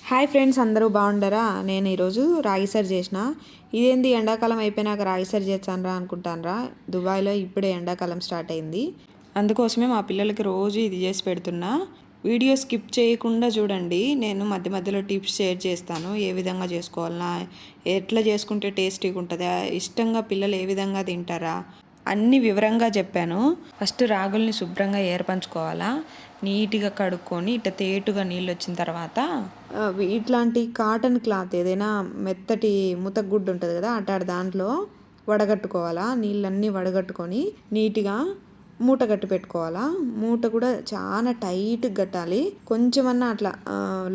Hi friends, అందరూ బాగుండరా? నేను ఈరోజు రాగి సరి చేసిన. ఇదేంది ఎండాకాలం అయిపోయినాక రాగి సరి చేస్తానరా అనుకుంటానరా? దుబాయ్లో ఇప్పుడే ఎండాకాలం స్టార్ట్ అయింది. అందుకోసమే మా పిల్లలకి రోజు ఇది చేసి పెడుతున్నా. వీడియో స్కిప్ చేయకుండా చూడండి. నేను మధ్య మధ్యలో టిప్స్ షేర్ చేస్తాను. ఏ విధంగా చేసుకోవాలన్నా, ఎట్లా చేసుకుంటే టేస్టీగా ఉంటుందా, ఇష్టంగా పిల్లలు ఏ విధంగా తింటారా, అన్ని వివరంగా చెప్పాను. ఫస్ట్ రాగుల్ని శుభ్రంగా ఏర్పంచుకోవాలా. నీట్గా కడుక్కొని ఇట్లా తేటుగా నీళ్ళు వచ్చిన తర్వాత ఇట్లాంటి కాటన్ క్లాత్ ఏదైనా మెత్తటి ముతగుడ్డు ఉంటుంది కదా, అటాడు దాంట్లో వడగట్టుకోవాలా. నీళ్ళన్నీ వడగట్టుకొని నీట్గా మూట కట్టి పెట్టుకోవాలా. మూట కూడా చాలా టైట్గా కట్టాలి. కొంచెమన్నా అట్లా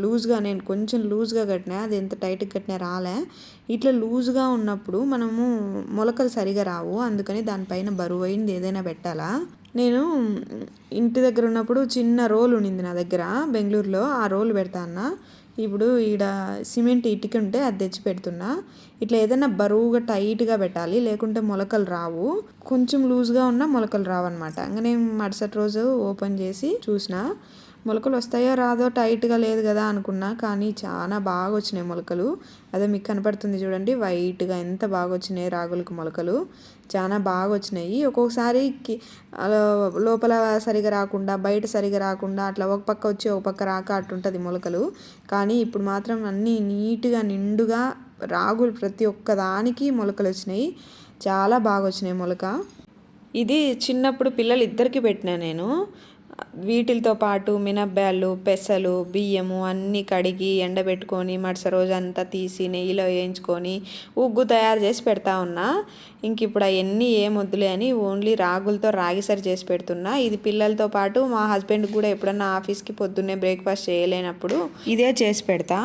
లూజ్గా, నేను కొంచెం లూజ్గా కట్టినా, అది ఎంత టైట్గా కట్టినా రాలే. ఇట్లా లూజ్గా ఉన్నప్పుడు మనము మొలకలు సరిగా రావు. అందుకని దానిపైన బరువు అయింది ఏదైనా పెట్టాలా. నేను ఇంటి దగ్గర ఉన్నప్పుడు చిన్న రోల్ ఉండింది నా దగ్గర బెంగళూరులో. ఆ రోల్ పెడతా అన్న. ఇప్పుడు ఈడ సిమెంట్ ఇటుక ఉంటే అది తెచ్చి పెడుతున్నా. ఇట్లా ఏదైనా బరువుగా టైట్గా పెట్టాలి, లేకుంటే మొలకలు రావు. కొంచెం లూజ్గా ఉన్నా మొలకలు రావన్నమాట. ఇంకా నేను మరుసటి రోజు ఓపెన్ చేసి చూసిన. మొలకలు వస్తాయో రాదో టైట్గా లేదు కదా అనుకున్నా, కానీ చాలా బాగా వచ్చినాయి మొలకలు. అదే మీకు కనపడుతుంది చూడండి, వైట్గా ఎంత బాగా వచ్చినాయి రాగులకు మొలకలు. చాలా బాగా వచ్చినాయి. ఒక్కొక్కసారి లోపల సరిగా రాకుండా, బయట సరిగా రాకుండా, అట్లా ఒక పక్క వచ్చి ఒక పక్క రాక అట్టుంటుంది మొలకలు. కానీ ఇప్పుడు మాత్రం అన్నీ నీట్గా నిండుగా రాగులు ప్రతి ఒక్కదానికి మొలకలు వచ్చినాయి. చాలా బాగా వచ్చినాయి మొలక. ఇది చిన్నప్పుడు పిల్లలు ఇద్దరికి పెట్టినా నేను. వీటితో పాటు మినప్పాలు, పెసలు, బియ్యము అన్నీ కడిగి ఎండబెట్టుకొని మరుసటి రోజు అంతా తీసి నెయ్యిలో వేయించుకొని ఉగ్గు తయారు చేసి పెడతా ఉన్నా. ఇంక ఇప్పుడు అవన్నీ ఏం వద్దులే అని ఓన్లీ రాగులతో రాగి సరి చేసి పెడుతున్నా. ఇది పిల్లలతో పాటు మా హస్బెండ్ కూడా ఎప్పుడన్నా ఆఫీస్కి పొద్దున్నే బ్రేక్ఫాస్ట్ చేయలేనప్పుడు ఇదే చేసి పెడతా.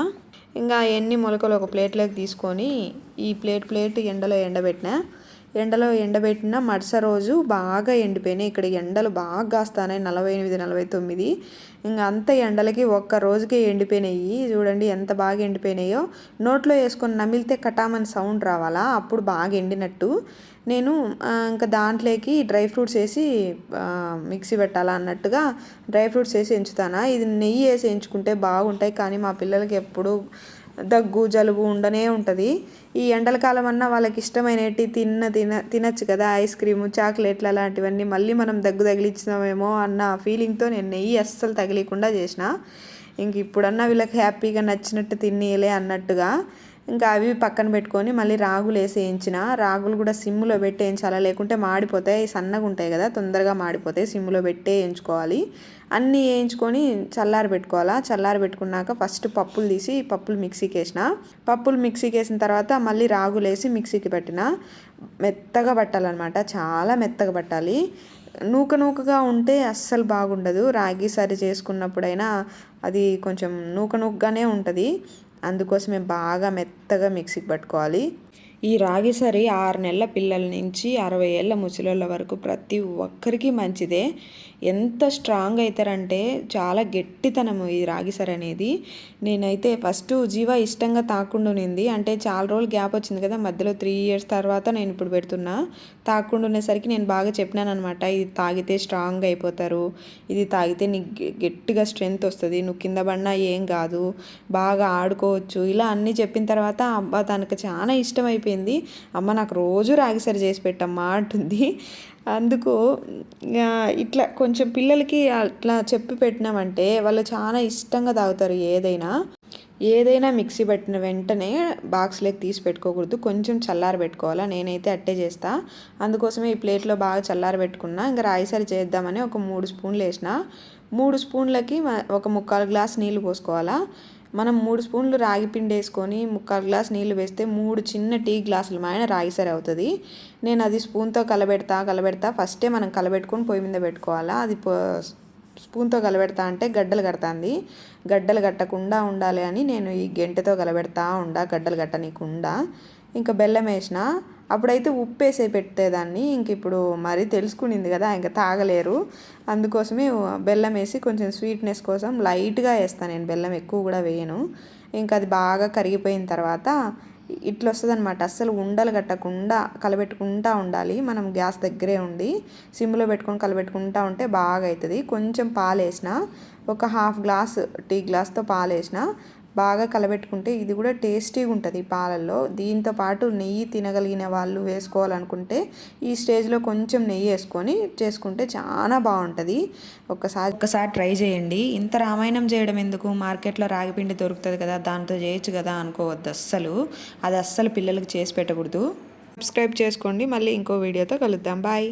ఇంకా ఎన్ని మొలకలు ఒక ప్లేట్లోకి తీసుకొని ఈ ప్లేట్ ఎండలో ఎండబెట్టిన మరుసటి రోజు బాగా ఎండిపోయినాయి. ఇక్కడ ఎండలు బాగా కాస్తాయి, 48, 49. ఇంకా అంత ఎండలకి ఒక్క రోజుకే ఎండిపోయినాయి. చూడండి ఎంత బాగా ఎండిపోయినాయో. నోట్లో వేసుకొని నమిలితే కటామని సౌండ్ రావాలా, అప్పుడు బాగా ఎండినట్టు. నేను ఇంకా దాంట్లోకి డ్రై ఫ్రూట్స్ వేసి మిక్సీ పెట్టాలా అన్నట్టుగా డ్రై ఫ్రూట్స్ వేసి ఎంచుతానా. ఇది నెయ్యి వేసి ఎంచుకుంటే బాగుంటాయి, కానీ మా పిల్లలకి ఎప్పుడు దగ్గు జలుబు ఉండనే ఉంటుంది. ఈ ఎండల కాలం అన్నా వాళ్ళకి ఇష్టమైనవి తినచ్చు కదా, ఐస్ క్రీము, చాక్లెట్లు అలాంటివన్నీ. మళ్ళీ మనం దగ్గు తగిలించినామేమో అన్న ఫీలింగ్తో నేను నెయ్యి అస్సలు తగిలికుండా చేసిన. ఇంక ఇప్పుడన్నా వీళ్ళకి హ్యాపీగా నచ్చినట్టు తినేయలే అన్నట్టుగా ఇంకా అవి పక్కన పెట్టుకొని మళ్ళీ రాగులు వేసి వేయించిన. రాగులు కూడా సిమ్లో పెట్టి వేయించాలా, లేకుంటే మాడిపోతాయి. సన్నగా ఉంటాయి కదా, తొందరగా మాడిపోతాయి. సిమ్లో పెట్టే వేయించుకోవాలి. అన్నీ వేయించుకొని చల్లారి పెట్టుకోవాలా. చల్లారి పెట్టుకున్నాక ఫస్ట్ పప్పులు మిక్సీకి వేసిన. పప్పులు మిక్సీకి వేసిన తర్వాత మళ్ళీ రాగులు వేసి మిక్సీకి పెట్టిన. మెత్తగా పట్టాలన్నమాట, చాలా మెత్తగా పట్టాలి. నూకగా ఉంటే అస్సలు బాగుండదు. రాగి సరి చేసుకున్నప్పుడైనా అది కొంచెం నూకగానే ఉంటుంది. అందుకోసమే బాగా మెత్తగా మిక్సీకి పట్టుకోవాలి. ఈ రాగి సరి 6 నెలల పిల్లల నుంచి 60 ఏళ్ళ ముసలోళ్ళ వరకు ప్రతి ఒక్కరికి మంచిదే. ఎంత స్ట్రాంగ్ అవుతారంటే చాలా గట్టితనము ఈ రాగి సరి అనేది. నేనైతే ఫస్ట్ జీవా ఇష్టంగా తాకుండా ఉన్నింది. అంటే చాలా రోజులు గ్యాప్ వచ్చింది కదా మధ్యలో, 3 years తర్వాత నేను ఇప్పుడు పెడుతున్నా. తాకుండా ఉండేసరికి నేను బాగా చెప్పినాను అనమాట, ఇది తాగితే స్ట్రాంగ్ అయిపోతారు, ఇది తాగితే నీకు గట్టిగా స్ట్రెంగ్త్ వస్తుంది, నువ్వు కింద పడినా ఏం కాదు, బాగా ఆడుకోవచ్చు, ఇలా అన్నీ చెప్పిన తర్వాత అబ్బా తనకు చాలా ఇష్టం అయిపోయింది. అమ్మ నాకు రోజు రాగి సరి చేసి పెట్టమ్మా అంటుంది. అందుకు ఇట్లా కొంచెం పిల్లలకి అట్లా చెప్పి పెట్టినామంటే వాళ్ళు చాలా ఇష్టంగా తాగుతారు. ఏదైనా మిక్సీ పట్టిన వెంటనే బాక్స్లోకి తీసి పెట్టుకోకూడదు, కొంచెం చల్లారి పెట్టుకోవాలా. నేనైతే అట్టే చేస్తా. అందుకోసమే ఈ ప్లేట్లో బాగా చల్లారి పెట్టుకున్నా. ఇంకా రాగి సరి చేద్దామని ఒక 3 స్పూన్లు వేసిన. 3 స్పూన్లకి ఒక 1/4 గ్లాస్ నీళ్ళు పోసుకోవాలా. మనం 3 స్పూన్లు రాగి పిండి వేసుకొని 1/4 గ్లాస్ నీళ్ళు వేస్తే 3 చిన్న టీ గ్లాసుల మాయన రాగి సరి అవుతుంది. నేను అది స్పూన్తో కలబెడతా. ఫస్టే మనం కలబెట్టుకొని పొయ్యి మీద పెట్టుకోవాలా. అది స్పూన్తో కలబెడతా అంటే గడ్డలు కడుతుంది. గడ్డలు కట్టకుండా ఉండాలి అని నేను ఈ గెంటెతో కలబెడతా గడ్డలు కట్టనీయకుండా. ఇంకా బెల్లం వేసిన. అప్పుడైతే ఉప్పు వేసే పెట్టేదాన్ని. ఇంక ఇప్పుడు మరీ తెలుసుకునింది కదా, ఇంకా తాగలేరు. అందుకోసమే బెల్లం వేసి కొంచెం స్వీట్నెస్ కోసం లైట్గా వేస్తాను నేను, బెల్లం ఎక్కువ కూడా వేయను. ఇంకా అది బాగా కరిగిపోయిన తర్వాత ఇట్లా వస్తుంది అనమాట. అస్సలు ఉండలు కట్టకుండా కలబెట్టుకుంటూ ఉండాలి. మనం గ్యాస్ దగ్గరే ఉండి సిమ్లో పెట్టుకొని కలబెట్టుకుంటూ ఉంటే బాగా అవుతుంది. కొంచెం పాలు వేసిన, ఒక 1/2 గ్లాస్ టీ గ్లాస్తో పాలు వేసిన. బాగా కలబెట్టుకుంటే ఇది కూడా టేస్టీగా ఉంటుంది పాలల్లో. దీంతో పాటు నెయ్యి తినగలిగిన వాళ్ళు వేసుకోవాలనుకుంటే ఈ స్టేజ్లో కొంచెం నెయ్యి వేసుకొని చేసుకుంటే చాలా బాగుంటుంది. ఒక్కసారి ట్రై చేయండి. ఇంత రామాయణం చేయడం ఎందుకు, మార్కెట్లో రాగిపిండి దొరుకుతుంది కదా దాంతో చేయొచ్చు కదా అనుకోవద్దు అస్సలు. అది అస్సలు పిల్లలకి చేసి పెట్టకూడదు. సబ్స్క్రైబ్ చేసుకోండి. మళ్ళీ ఇంకో వీడియోతో కలుద్దాం. బాయ్.